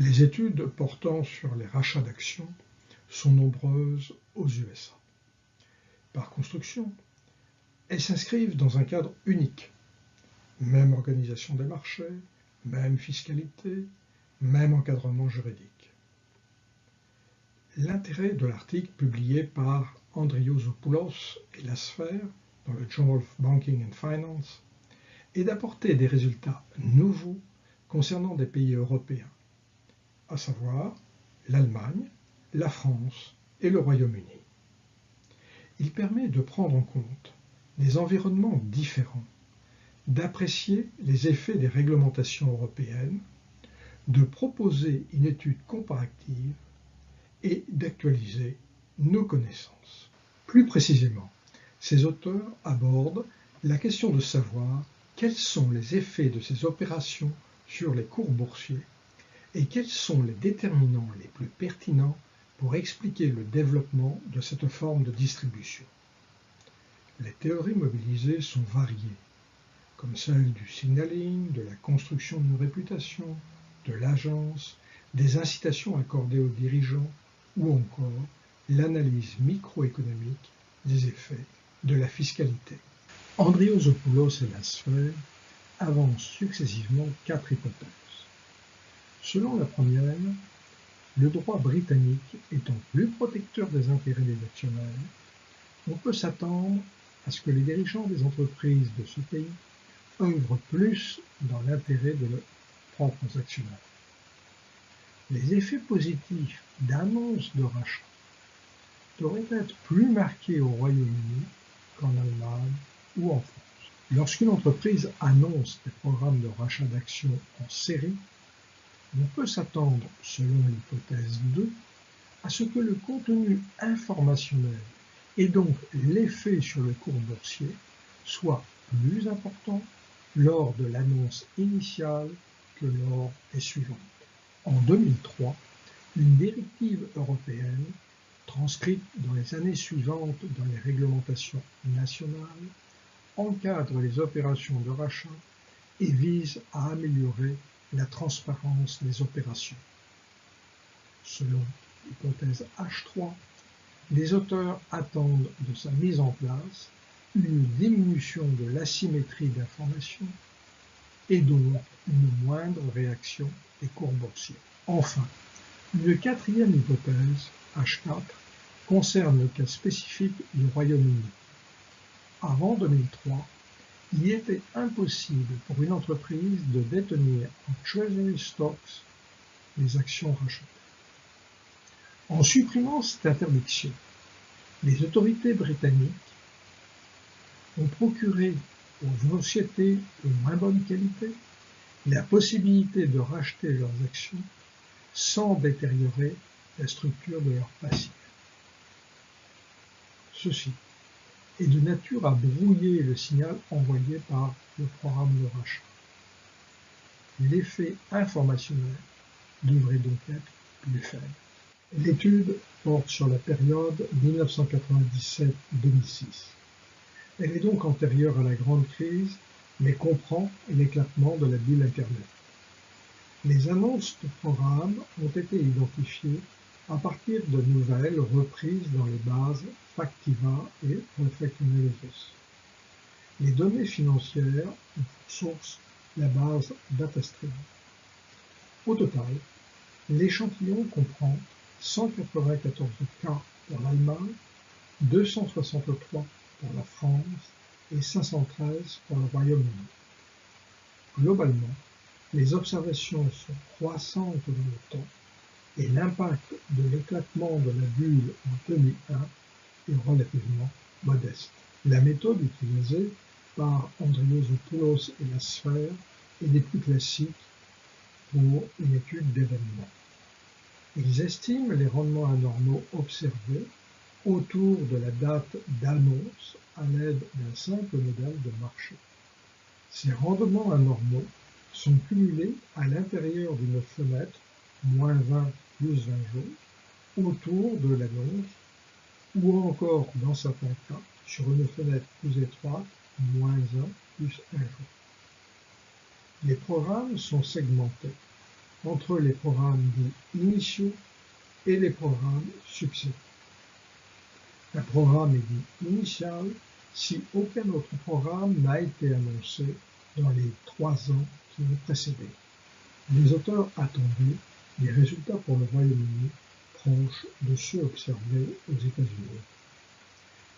Les études portant sur les rachats d'actions sont nombreuses aux USA. Par construction, elles s'inscrivent dans un cadre unique. Même organisation des marchés, même fiscalité, même encadrement juridique. L'intérêt de l'article publié par Andriopoulos et Lasfer dans le Journal of Banking and Finance est d'apporter des résultats nouveaux concernant des pays européens, à savoir l'Allemagne, la France et le Royaume-Uni. Il permet de prendre en compte des environnements différents, d'apprécier les effets des réglementations européennes, de proposer une étude comparative et d'actualiser nos connaissances. Plus précisément, ces auteurs abordent la question de savoir quels sont les effets de ces opérations sur les cours boursiers et quels sont les déterminants les plus pertinents pour expliquer le développement de cette forme de distribution. Les théories mobilisées sont variées, comme celle du signaling, de la construction d'une réputation, de l'agence, des incitations accordées aux dirigeants ou encore l'analyse microéconomique des effets de la fiscalité. Andriopoulos et Lasfer avancent successivement 4 hypothèses. Selon la première, le droit britannique étant plus protecteur des intérêts des actionnaires, on peut s'attendre à ce que les dirigeants des entreprises de ce pays œuvrent plus dans l'intérêt de leurs propres actionnaires. Les effets positifs d'annonces de rachat devraient être plus marqués au Royaume-Uni qu'en Allemagne ou en France. Lorsqu'une entreprise annonce des programmes de rachat d'actions en série, on peut s'attendre, selon l'hypothèse 2, à ce que le contenu informationnel et donc l'effet sur le cours boursier soit plus important lors de l'annonce initiale que lors des suivantes. En 2003, une directive européenne, transcrite dans les années suivantes dans les réglementations nationales, encadre les opérations de rachat et vise à améliorer la transparence des opérations. Selon l'hypothèse H3, les auteurs attendent de sa mise en place une diminution de l'asymétrie d'information et donc une moindre réaction des cours boursiers. Enfin, une 4e hypothèse, H4, concerne le cas spécifique du Royaume-Uni. Avant 2003, il était impossible pour une entreprise de détenir en treasury stocks les actions rachetées. En supprimant cette interdiction, les autorités britanniques ont procuré aux sociétés de moins bonne qualité la possibilité de racheter leurs actions sans détériorer la structure de leurs passifs. Ceci est de nature à brouiller le signal envoyé par le programme de rachat. L'effet informationnel devrait donc être plus faible. L'étude porte sur la période 1997-2006. Elle est donc antérieure à la grande crise, mais comprend l'éclatement de la bulle Internet. Les annonces de programmes ont été identifiées à partir de nouvelles reprises dans les bases Factiva et Perfect Analysis. Les données financières ont pour source la base DataStream. Au total, l'échantillon comprend 194 cas pour l'Allemagne, 263 pour la France et 513 pour le Royaume-Uni. Globalement, les observations sont croissantes dans le temps et l'impact de l'éclatement de la bulle en 2001 est relativement modeste. La méthode utilisée par Andriopoulos et Lasfer est des plus classiques pour une étude d'événements. Ils estiment les rendements anormaux observés autour de la date d'annonce à l'aide d'un simple modèle de marché. Ces rendements anormaux sont cumulés à l'intérieur d'une fenêtre -20 plus 20 jours autour de l'annonce ou encore dans certains cas sur une fenêtre plus étroite -1 plus 1 jour. Les programmes sont segmentés entre les programmes dits initiaux et les programmes subséquents. Un programme est dit initial si aucun autre programme n'a été annoncé dans les 3 ans qui ont précédé. Les auteurs attendaient des résultats pour le Royaume-Uni proches de ceux observés aux États-Unis,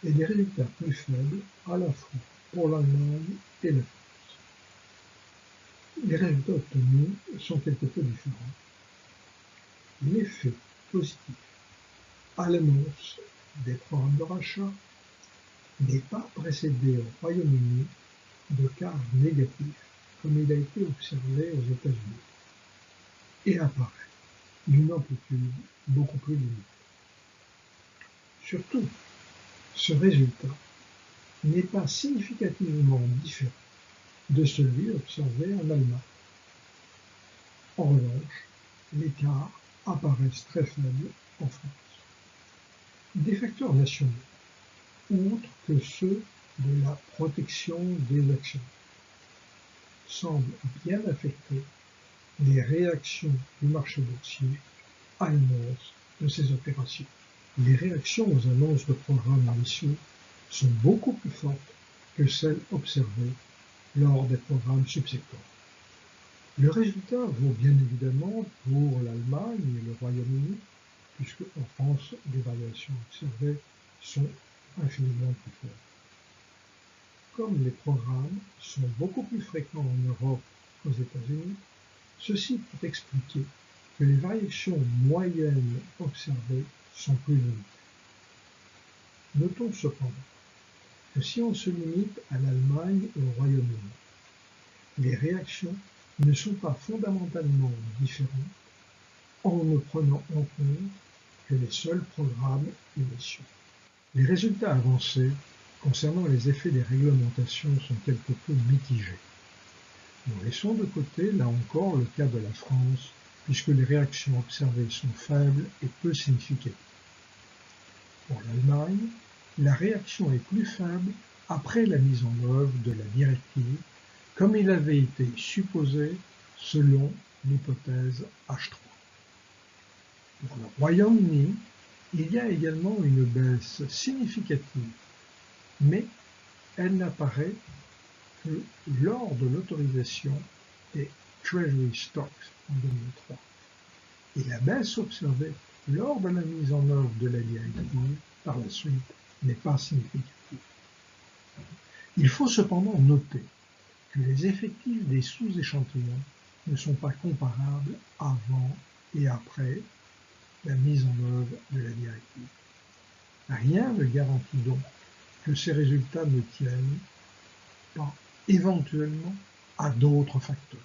et des résultats plus faibles à la fois pour l'Allemagne et la France. Les résultats obtenus sont quelque peu différents. L'effet positif à l'annonce des programmes de rachat n'est pas précédé au Royaume-Uni de cas négatifs comme il a été observé aux États-Unis, et apparaît d'une amplitude beaucoup plus limitée. Surtout, ce résultat n'est pas significativement différent de celui observé en Allemagne. En revanche, l'écart apparaissent très faibles en France. Des facteurs nationaux, outre que ceux de la protection des actions, semblent bien affecter les réactions du marché boursier à l'annonce de ces opérations. Les réactions aux annonces de programmes initiaux sont beaucoup plus fortes que celles observées lors des programmes subséquents. Le résultat vaut bien évidemment pour l'Allemagne et le Royaume-Uni, puisque en France, les variations observées sont infiniment plus faibles. Comme les programmes sont beaucoup plus fréquents en Europe qu'aux États-Unis, ceci peut expliquer que les variations moyennes observées sont plus limitées. Notons cependant que si on se limite à l'Allemagne et au Royaume-Uni, les réactions ne sont pas fondamentalement différentes en ne prenant en compte que les seuls programmes initiaux. Les résultats avancés concernant les effets des réglementations sont quelque peu mitigés. Nous laissons de côté, là encore, le cas de la France, puisque les réactions observées sont faibles et peu significatives. Pour l'Allemagne, la réaction est plus faible après la mise en œuvre de la directive, comme il avait été supposé selon l'hypothèse H3. Pour le Royaume-Uni, il y a également une baisse significative, mais elle n'apparaît que lors de l'autorisation des Treasury Stocks en 2003. Et la baisse observée lors de la mise en œuvre de la directive par la suite n'est pas significative. Il faut cependant noter que les effectifs des sous-échantillons ne sont pas comparables avant et après la mise en œuvre de la directive. Rien ne garantit donc que ces résultats ne tiennent pas éventuellement à d'autres facteurs.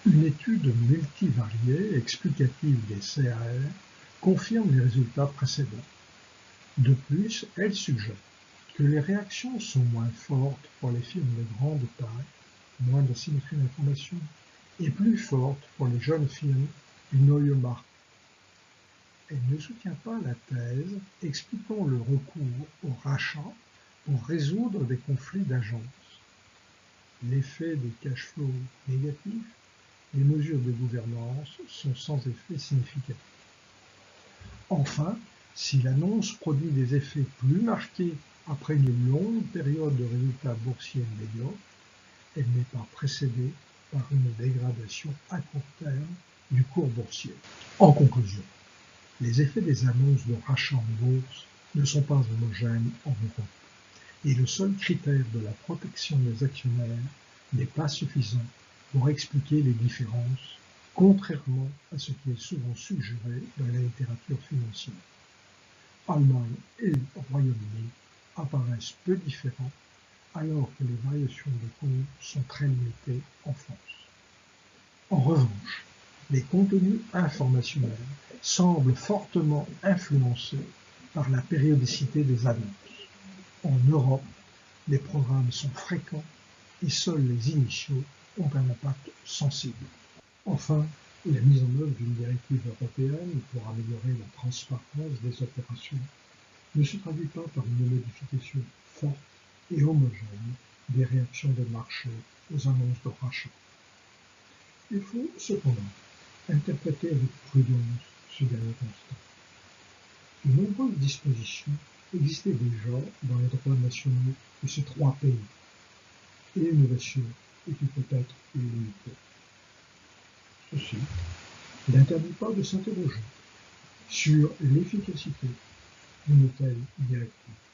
Une étude multivariée explicative des CAR confirme les résultats précédents. De plus, elle suggère que les réactions sont moins fortes pour les firmes de grande taille, moins d'asymétrie d'information, et plus fortes pour les jeunes firmes du Neue Markt. Elle ne soutient pas la thèse expliquant le recours au rachat pour résoudre des conflits d'agence, l'effet des cash flows négatifs, les mesures de gouvernance sont sans effet significatif. Enfin, si l'annonce produit des effets plus marqués après une longue période de résultats boursiers médiocres, elle n'est pas précédée par une dégradation à court terme du cours boursier. En conclusion, les effets des annonces de rachat en bourse ne sont pas homogènes en Europe, et le seul critère de la protection des actionnaires n'est pas suffisant pour expliquer les différences, contrairement à ce qui est souvent suggéré dans la littérature financière. Allemagne et Royaume-Uni apparaissent peu différents, alors que les variations de cours sont très limitées en France. En revanche, les contenus informationnels semblent fortement influencés par la périodicité des annonces. En Europe, les programmes sont fréquents et seuls les initiaux ont un impact sensible. Enfin, la mise en œuvre d'une directive européenne pour améliorer la transparence des opérations ne se traduit pas par une modification forte et homogène des réactions des marchés aux annonces de rachat. Il faut cependant interpréter avec prudence ce dernier constat. De nombreuses dispositions existaient déjà dans les droits nationaux de ces trois pays, et l'innovation était peut-être limitée. Ceci n'interdit pas de s'interroger sur l'efficacité d'une telle directive.